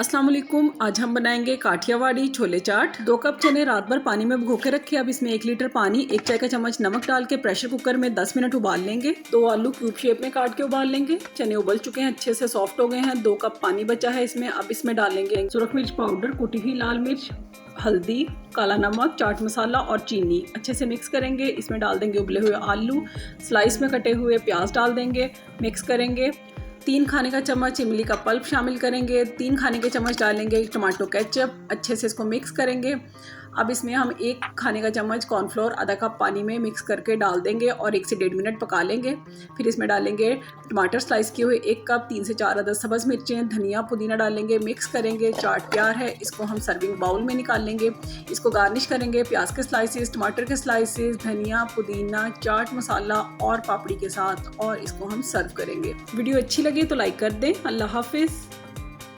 अस्सलाम वालेकुम। आज हम बनाएंगे काठियावाड़ी छोले चाट। 2 कप चने रात भर पानी में भिगो के रखे। अब इसमें 1 लीटर पानी, 1 चाय का चम्मच नमक डाल के प्रेशर कुकर में 10 मिनट उबाल लेंगे। 2 आलू क्यूब शेप में काट के उबाल लेंगे। चने उबल चुके हैं, अच्छे से सॉफ्ट हो गए हैं। 2 कप पानी बचा है इसमें। अब इसमें डालेंगे सुरख मिर्च पाउडर, कुटी हुई लाल मिर्च, हल्दी, काला नमक, चाट मसाला और चीनी। अच्छे से मिक्स करेंगे। इसमें डाल देंगे उबले हुए आलू, स्लाइस में कटे हुए प्याज डाल देंगे, मिक्स करेंगे। 3 खाने का चम्मच इमली का पल्प शामिल करेंगे। 3 खाने के चम्मच डालेंगे टमाटो केचप। अच्छे से इसको मिक्स करेंगे। अब इसमें हम 1 खाने का चम्मच कॉर्नफ्लोर आधा कप पानी में मिक्स करके डाल देंगे और 1 से 1.5 मिनट पका लेंगे। फिर इसमें डालेंगे टमाटर स्लाइस किए हुए 1 कप, 3 से 4 अदद सब्ज़ मिर्चें, धनिया पुदीना डालेंगे, मिक्स करेंगे। चाट तैयार है। इसको हम सर्विंग बाउल में निकाल लेंगे। इसको गार्निश करेंगे प्याज के स्लाइसेस, टमाटर के स्लाइसेस, धनिया पुदीना, चाट मसाला और पापड़ी के साथ, और इसको हम सर्व करेंगे। वीडियो अच्छी लगी तो लाइक कर दें। अल्लाह हाफिज़।